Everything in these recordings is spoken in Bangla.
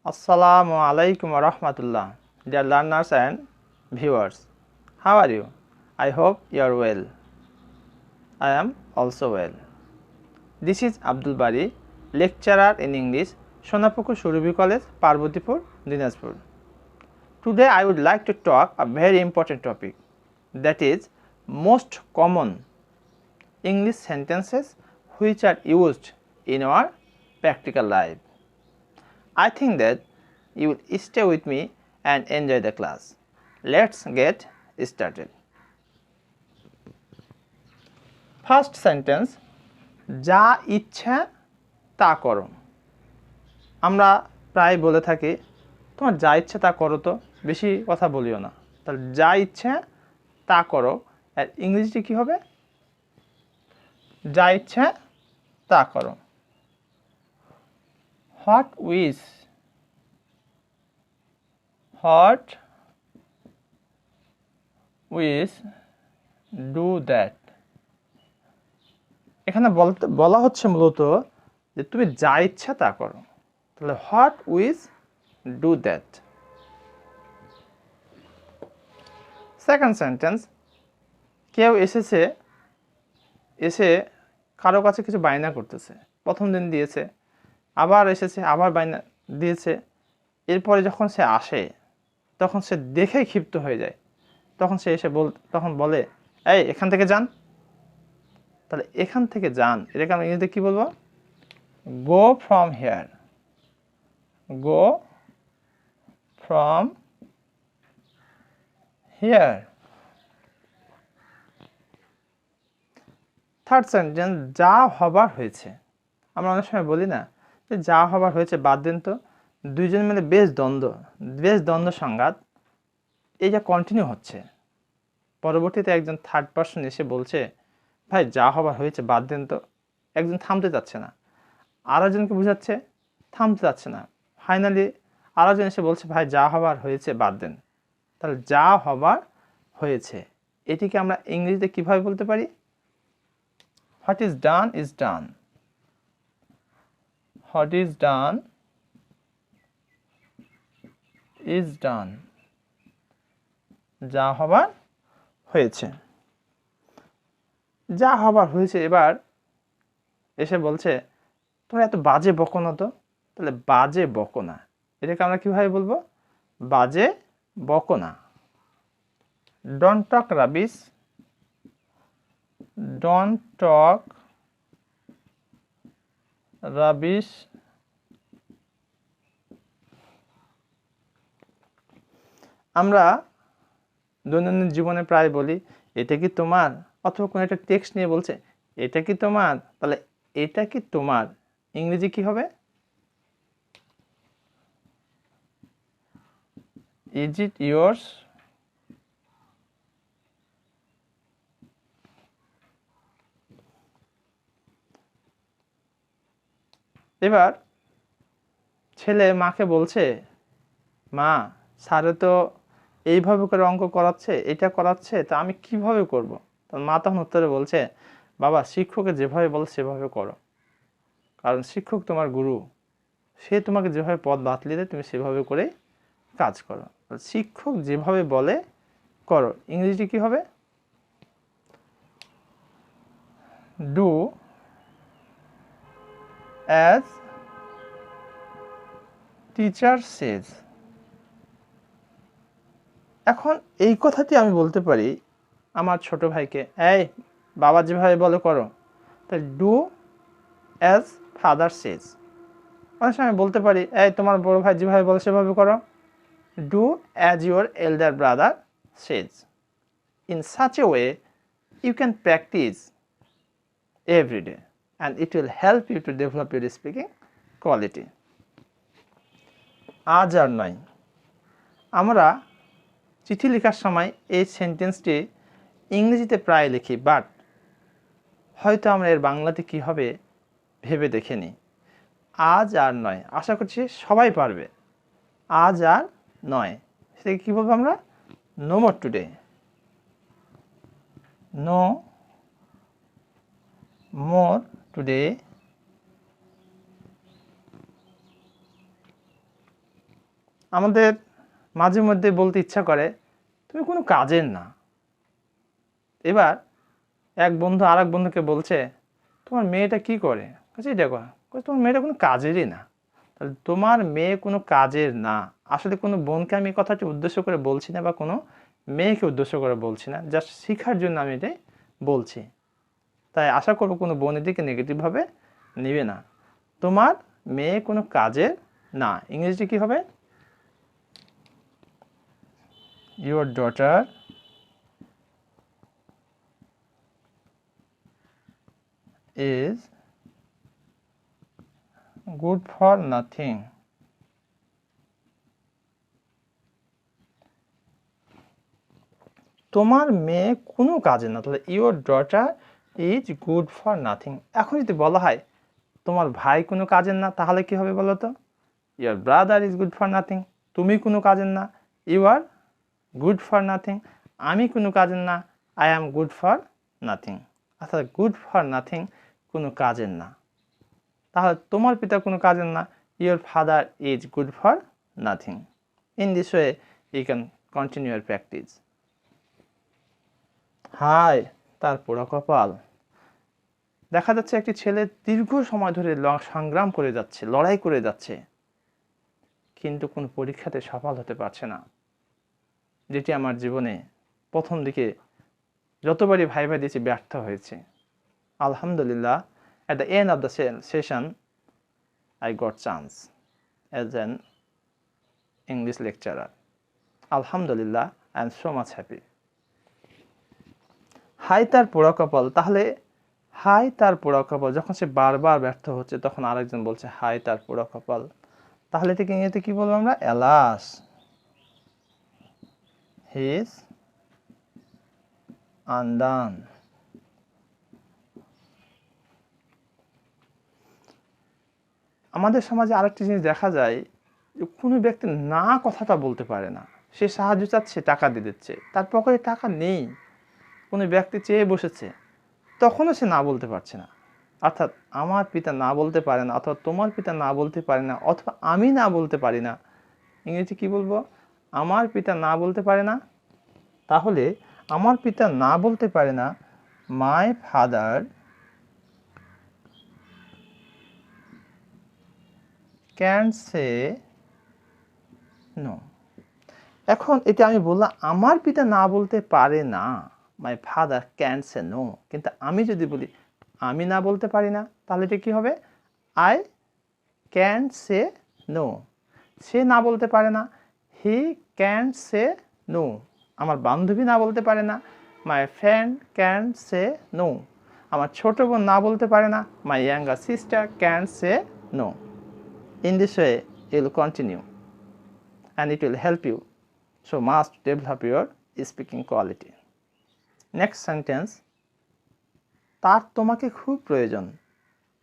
Assalamu alaikum wa rahmatullah. Dear learners and viewers, how are you? I hope you are well. I am also well. This is Abdul Bari, lecturer in English, Sonapukur Surubi College, Parbotipur, Dinajpur. Today I would like to talk a very important topic, that is most common English sentences which are used in our practical life. I think that you will stay with me and enjoy the class. Let's get started. First sentence, যা ইচ্ছা তা করো। আমরা প্রায় বলে থাকি তোমার যা ইচ্ছা তা করো, তো বেশি কথা বলিও না। তাহলে যা ইচ্ছা তা করো আর ইংরেজিতে কি হবে? যা ইচ্ছা তা করো। What wish do that। এখানে বলা হচ্ছে মূলত যে তুমি যা ইচ্ছা তা করো। তাহলে what wish do that. Second sentence, কেউ এসে কারো কাছে কিছু বায়না করতেছে। প্রথম দিন দিয়েছে, আবার এসেছে, আবার বায়না দিয়েছে। এরপরে যখন সে আসে তখন সে দেখেই ক্ষিপ্ত হয়ে যায়। তখন সে এসে তখন বলে, এই এখান থেকে যান। তাহলে এখান থেকে যান এটাকে আমরা ইংরেজিতে কি বলবো? গো from here. Go from here. Third sentence, যা হবার হয়েছে। আমরা অনেক সময় বলি না যে যা হবার হয়েছে বাদ দিন তো। দুইজন মিলে বেশ দ্বন্দ্ব সংঘাত, এই যা কন্টিনিউ হচ্ছে। পরবর্তীতে একজন থার্ড পার্সন এসে বলছে, ভাই যা হবার হয়েছে বাদ দেন তো। একজন থামতে চাচ্ছে না, আরেকজনকে বুঝাচ্ছে, থামতে চাচ্ছে না। ফাইনালি আরেকজন এসে বলছে, ভাই যা হবার হয়েছে বাদ দেন। তাহলে যা হবার হয়েছে এটিকে আমরা ইংরেজিতে কিভাবে বলতে পারি? What is done is done. What is done is done. যা হবার হয়েছে। যা হবার হয়েছে এবার এসে বলছে, তোমরা এত বাজে বকো না তো। তাহলে বাজে বকো না এটাকে আমরা কিভাবে বলবো? বাজে বকো না। Don't talk rubbish. Don't talk rubbish. আমরা দৈনন্দিন জীবনে প্রায় বলি, এটা কি তোমার? অথবা কোনো একটা টেক্সট নিয়ে বলছে, এটা কি তোমার? তাহলে এটা কি তোমার ইংরেজি কি হবে? Is it yours? এবার ছেলে মাকে বলছে, মা স্যারে তো এইভাবে করে অঙ্ক করাচ্ছে, এটা করাচ্ছে, তা আমি কিভাবে করব? মা তখন উত্তরে বলছে, বাবা শিক্ষকে যেভাবে বলে সেভাবে করো, কারণ শিক্ষক তোমার গুরু, সে তোমাকে যেভাবে পথ বাতলে দেয় তুমি সেভাবে করে কাজ করো। শিক্ষক যেভাবে বলে করো ইংরেজিটি কি হবে? Do as teacher says. এখন এই কথাটি আমি বলতে পারি আমার ছোট ভাইকে, এই বাবা যেভাবে বলে করো। তাই ডু অ্যাজ ফাদার সেজ। অনেক সময় বলতে পারি, এই তোমার বড় ভাই যেভাবে বলে সেভাবে করো। Do as your elder brother says. In such a way you can practise every day and it will help you to develop your speaking quality. আজ আর নয়। আমরা চিঠি লেখার সময় এই সেন্টেন্সটি ইংরেজিতে প্রায় লিখি, বাট হয়তো আমরা এর বাংলাতে কী হবে ভেবে দেখিনি। আজ আর নয়, আশা করছি সবাই পারবে। আজ আর নয় সেটাকে কী বলবো আমরা? No more today. No more today. আমাদের মাঝে মধ্যে বলতে ইচ্ছা করে তুমি কোনো কাজের না। এবার এক বন্ধু আরেক বন্ধুকে বলছে তোমার মেয়েটা কি করে, দেখো তোমার মেয়েটা কোনো কাজেরই না। তাহলে তোমার মেয়ে কোনো কাজের না, আসলে কোনো বোনকে আমি কথাটি উদ্দেশ্য করে বলছি না বা কোনো মেয়েকে উদ্দেশ্য করে বলছি না, জাস্ট শেখার জন্য আমি এটাই বলছি। তাই আশা করবো কোনো বোন এদিকে নেগেটিভভাবে নেবে না। তোমার মেয়ে কোনো কাজের না, ইংরেজিতে কি হবে? Your daughter is good for nothing. তোমার মেয়ে কোনো কাজে না, তাহলে your daughter is good for nothing. এখন যদি বলা হয় তোমার ভাই কোনো কাজের না, তাহলে কি হবে বলো তো? Your brother is good for nothing. তুমি কোনো কাজের না, you are good for nothing. আমি কোনো কাজের না, I am good for nothing. অর্থাৎ গুড ফর নাথিং কোনো কাজের না। তাহলে তোমার পিতা কোনো কাজের না, your father is good for nothing. In this way you can continue your practice. হায় তার পোড়া কপাল। দেখা যাচ্ছে একটি ছেলে দীর্ঘ সময় ধরে সংগ্রাম করে যাচ্ছে, লড়াই করে যাচ্ছে, কিন্তু কোনো পরীক্ষাতে সফল হতে পারছে না। যেটি আমার জীবনে প্রথম দিকে যতবারই ভাইবা দিয়েছি ব্যর্থ হয়েছে। আলহামদুলিল্লাহ, at the end of the session I got chance as an English lecturer. Alhamdulillah, I am so much happy. হাই তার পোড়া কপাল। তাহলে হাই তার পোড়া কপাল, যখন সে বারবার ব্যর্থ হচ্ছে তখন আরেকজন বলছে হাই তার পোড়া কপাল। তাহলে এটাকে ইংরেজিতে কি বলবো আমরা? Alas his undone. আমাদের সমাজে আরেকটি জিনিস দেখা যায়, কোনো ব্যক্তি না কথাটা বলতে পারে না। সে সাহায্য চাচ্ছে, টাকা দিয়ে দিচ্ছে, তার পকেটে টাকা নেই, কোনো ব্যক্তি চেয়ে বসেছে, তখনও সে না বলতে পারছে না। অর্থাৎ আমার পিতা না বলতে পারে না, অথবা তোমার পিতা না বলতে পারে না, অথবা আমি না বলতে পারি না। ইংরেজি কি বলবো? আমার পিতা না বলতে পারে না। তাহলে আমার পিতা না বলতে পারে না, my father can say no. এখন এটা আমি বললাম আমার পিতা না বলতে পারে না, my father can say no. কিন্তু আমি যদি বলি আমি না বলতে পারি না, তাহলে এটা কি হবে? I can say no. সে না বলতে পারে না, হি ক্যান সে নো। আমার বান্ধবী না বলতে পারে না, my friend can say no. আমার ছোট বোন না বলতে পারে না, my younger sister can say no. In this way, you will continue and it will help you so much to develop your speaking quality. Next sentence, তার তোমাকে খুব প্রয়োজন।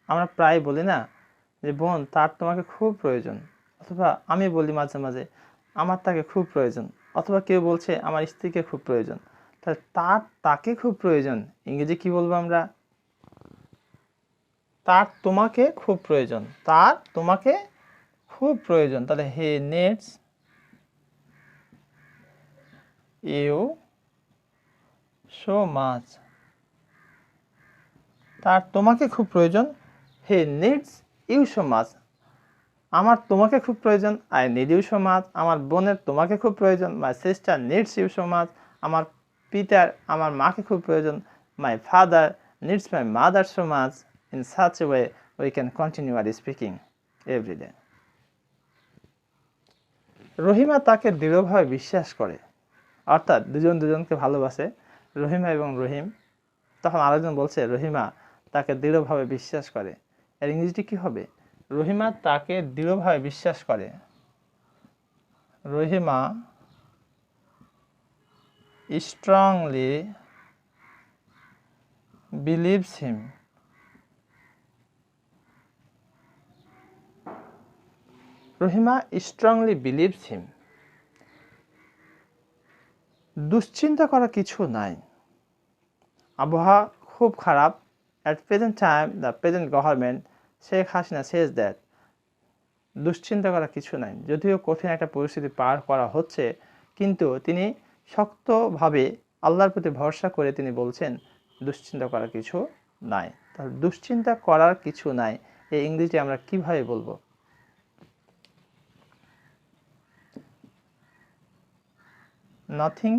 আমরা প্রায় বলি না যে বোন তার তোমাকে খুব প্রয়োজন, অথবা আমি বলি মাঝে মাঝে আমার তাকে খুব প্রয়োজন, অথবা কেউ বলছে আমার স্ত্রীকে খুব প্রয়োজন। তাহলে তার তাকে খুব প্রয়োজন, ইংরেজি কি বলবো আমরা? তার তোমাকে খুব প্রয়োজন। তার তোমাকে খুব প্রয়োজন। তাহলে he needs you so much. তার তোমাকে খুব প্রয়োজন, he needs you so much. আমার তোমাকে খুব প্রয়োজন, I need you so much. আমার বোনের তোমাকে খুব প্রয়োজন, my sister needs you so much. আমার পিতার আমার মাকে খুব প্রয়োজন, my father needs my mother so much. In such a way we can continue our speaking everyday. Rahima তাকে দৃঢ়ভাবে বিশ্বাস করে, অর্থাৎ দুজন দুজনকে ভালোবাসে, রহিমা এবং রহিম। তখন আরেকজন বলছে রহিমা তাকে দৃঢ়ভাবে বিশ্বাস করে। এর ইংরেজিটি কি হবে? রহিমা তাকে দৃঢ়ভাবে বিশ্বাস করে, রহিমা স্ট্রংলি বিলিভস হিম। রহিমা স্ট্রংলি বিলিভস হিম। দুশ্চিন্তা করা কিছু নাই, আবহাওয়া খুব খারাপ। At present time, the present government, Sheikh Hasina says that দুশ্চিন্তা করার কিছু নাই। যদিও কঠিন একটা পরিস্থিতি পার করা হচ্ছে, কিন্তু তিনি শক্তভাবে আল্লাহর প্রতি ভরসা করে তিনি বলছেন দুশ্চিন্তা করার কিছু নাই। তাহলে দুশ্চিন্তা করার কিছু নাই এই ইংরেজি আমরা কিভাবে বলবো? নাথিং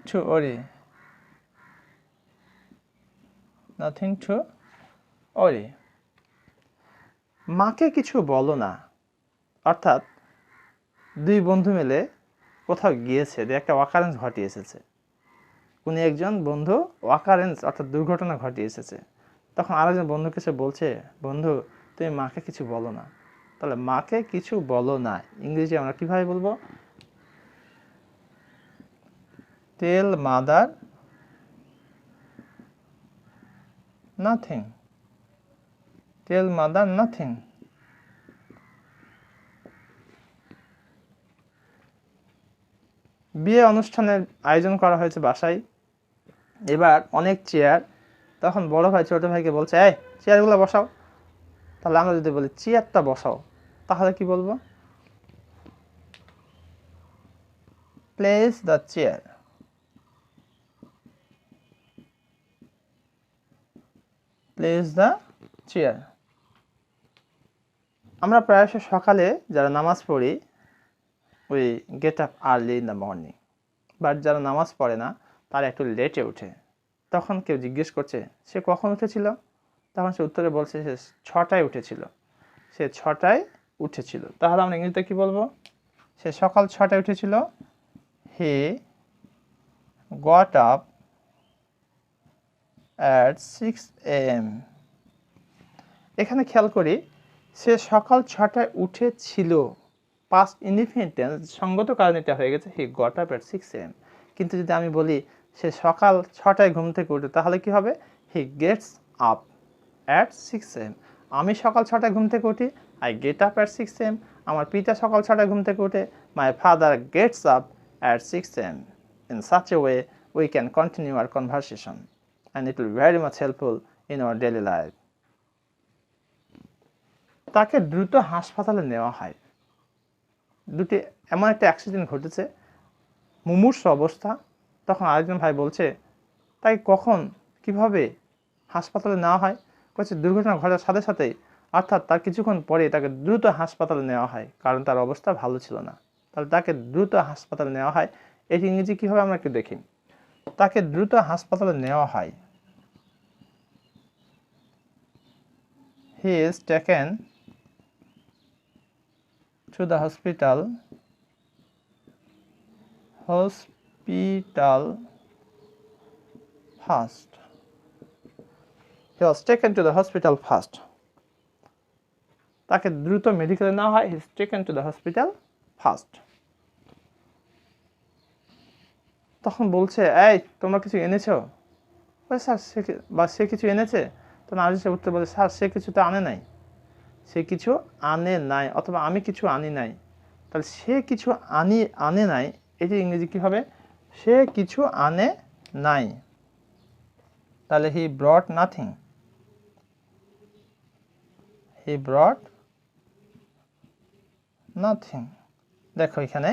টু ওরি, নাথিং টু ওরি। মাকে কিছু বলো না, অর্থাৎ দুই বন্ধু মিলে কোথাও গিয়েছে, একটা অকারেন্স ঘটিয়ে এসেছে। কোনো একজন বন্ধু অকারেন্স অর্থাৎ দুর্ঘটনা ঘটিয়ে এসেছে, তখন আরেকজন বন্ধু কিছু বলছে, বন্ধু তুমি মাকে কিছু বলো না। তাহলে মাকে কিছু বলো না ইংরেজি আমরা কিভাবে বলবো? টেল মাদার নাথিং, টেল মাদার নাথিং। বিয়ে অনুষ্ঠানের আয়োজন করা হয়েছে বাসায়, এবার অনেক চেয়ার, তখন বড় ভাই ছোট ভাইকে বলছে এই চেয়ারগুলো বসাও। তাহলে আমরা যদি বলি চেয়ারটা বসাও, তাহলে কি বলবো? Place the chair, place the chair. আমরা প্রায়শ সকালে যারা নামাজ পড়ি ওই get up early in the morning, but যারা নামাজ পড়ে না তারা একটু লেটে ওঠে। তখন কেউ জিজ্ঞেস করছে সে কখন উঠেছিল, তখন সে উত্তরে বলছে সে 6টায় উঠেছিল, সে 6টায় উঠেছিল। তাহলে আমরা ইংরেজিতে কি বলবো? সে সকাল 6টায় উঠেছিল, he got up at 6 AM। এখানে খেয়াল করি সে সকাল 6টায় উঠেছিল, পাস্ট ইনডিফিনিট টেন্স, সঙ্গত কারণে এটা হয়ে গেছে he got up at 6 AM। কিন্তু যদি আমি বলি সে সকাল 6টায় ঘুম থেকে উঠে, তাহলে কি হবে? He gets up at 6 AM। আমি সকাল 6টায় ঘুম থেকে উঠি, I get up at 6 AM। আমার পিতা সকাল 6টায় ঘুম থেকে উঠে, my father gets up at 6 AM। In such a way we can continue our conversation and it will be very much helpful in our daily life. তাকে দ্রুত হাসপাতালে নেওয়া হয়। দুটি এমন একটা অ্যাক্সিডেন্ট ঘটেছে, মুমূর্ষু অবস্থা। তখন আরেকজন ভাই বলছে তাই কখন কিভাবে হাসপাতালে নেওয়া হয়? বলছে দুর্ঘটনা ঘটার সাথে সাথেই, অর্থাৎ তার কিছুক্ষণ পরে তাকে দ্রুত হাসপাতালে নেওয়া হয়, কারণ তার অবস্থা ভালো ছিল না। তাহলে তাকে দ্রুত হাসপাতালে নেওয়া হয়, এটি ইংরেজি কীভাবে আমরা একটু দেখি। তাকে দ্রুত হাসপাতালে নেওয়া হয়, he is taken to the hospital first. He was taken to the hospital first. তাকে দ্রুত মেডিকেলে নেওয়া হয়, he is taken to the hospital first. তখন বলছে এই তোমরা কিছু এনেছো? স্যার সে কিছু এনেছে। তো নাজির সাহেব উত্তর বলে স্যার সে কিছু তো আনে নাই, সে কিছু আনে নাই, অথবা আমি কিছু আনি নাই। তাহলে সে কিছু আনে নাই, এটি ইংরেজি কী হবে? সে কিছু আনে নাই। তাহলে হি ব্রট নাথিং, হি ব্রট নাথিং। দেখো এখানে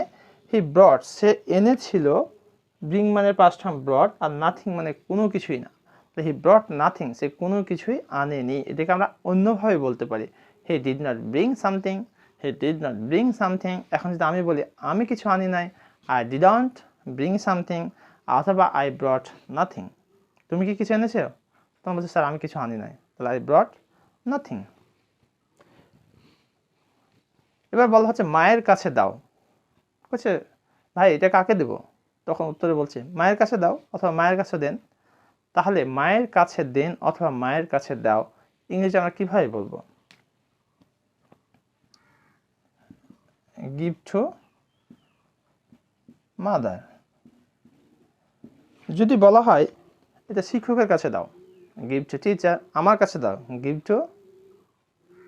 হি ব্রট, সে এনেছিল, ব্রিং মানে পাস্ট ফর্ম ব্রট, আর নাথিং মানে কোনো কিছুই না। তো হি ব্রট নাথিং, সে কোনো কিছুই আনেনি। এটাকে আমরা অন্যভাবে বলতে পারি, he did not bring something, he did not bring something. এখন যদি আমি বলি আমি কিছু আনি নাই, আই ডিডন্ট ব্রিং সামথিং, অথবা আই ব্রট নাথিং। তুমি কি কিছু এনেছো? তখন বলছে স্যার আমি কিছু আনি নাই, তাহলে আই ব্রট নাথিং। এবার বলা হচ্ছে মায়ের কাছে দাও। বলছে ভাই এটা কাকে দেব? তখন উত্তরে বলছে মায়ের কাছে দাও অথবা মায়ের কাছে দেন। তাহলে মায়ের কাছে দেন অথবা মায়ের কাছে দাও ইংরেজি আমরা কিভাবে বলবো? Give to mother. যদি বলা হয় এটা শিক্ষকের কাছে দাও, গিভ টু টিচার। আমার কাছে দাও, গিভ টু,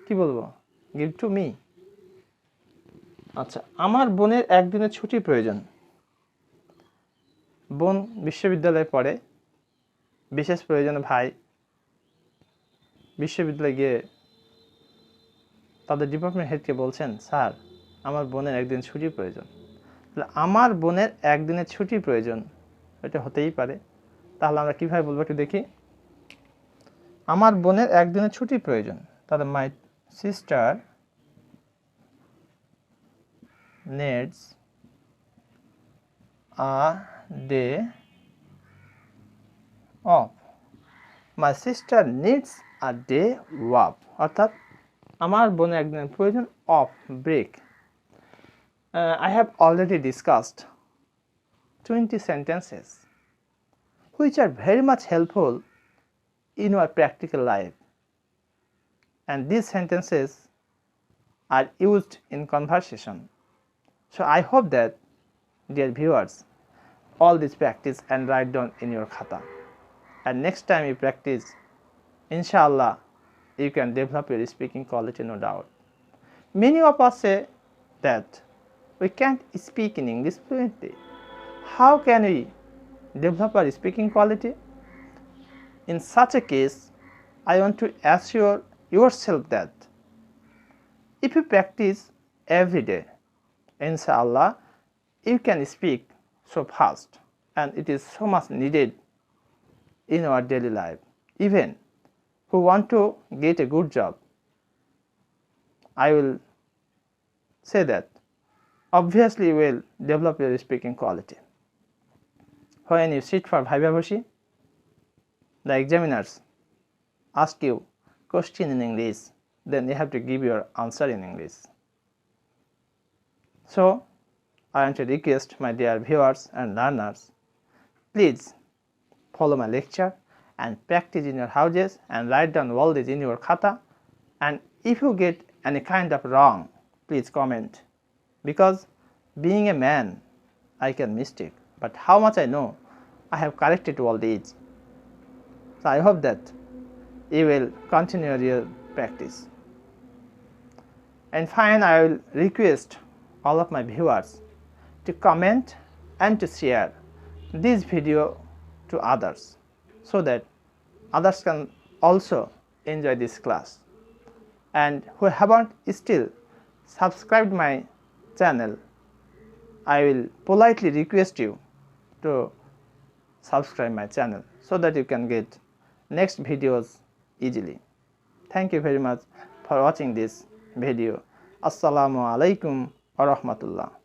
কি বলবো? Give to me. আচ্ছা, আমার বোনের একদিনের ছুটি প্রয়োজন। বোন বিশ্ববিদ্যালয়ে পড়ে, বিশেষ প্রয়োজনে ভাই বিশ্ববিদ্যালয়ে গিয়ে তাদের ডিপার্টমেন্ট হেডকে বলছেন, স্যার আমার বোনের একদিন ছুটি প্রয়োজন। তাহলে আমার বোনের একদিনের ছুটি প্রয়োজন, এটা হতেই পারে। তাহলে আমরা কীভাবে বলবো একটু দেখি। আমার বোনের একদিনের ছুটি প্রয়োজন, তাহলে my sister needs a day off. My sister needs a day off. অর্থাৎ আমার বোনের একদিনের প্রয়োজন off, break. I have already discussed 20 sentences which are very much helpful in our practical life, and these sentences are used in conversation. So I hope that, dear viewers, all this practice and write down in your khata, and next time you practice, inshallah you can develop your speaking quality, no doubt. Many of us say that we can't speak in English fluently. How can we develop our speaking quality? In such a case, I want to assure yourself that if you practice every day, inshallah you can speak so fast, and it is so much needed in our daily life. Even who want to get a good job, I will say that obviously you will develop your speaking quality. When you sit for Bhaibabashi, the examiners ask you question in English, then you have to give your answer in English. So I want to request my dear viewers and learners, please follow my lecture and practice in your houses and write down all this in your khata, and if you get any kind of wrong, please comment, because being a man I can mistake, but how much I know I have corrected all these. So I hope that you will continue your practice. And finally, I will request all of my viewers to comment and to share this video to others, so that others can also enjoy this class. And who haven't still subscribed my channel, I will politely request you to subscribe my channel so that you can get next videos easily. Thank you very much for watching this video. Assalamu alaikum wa rahmatullah.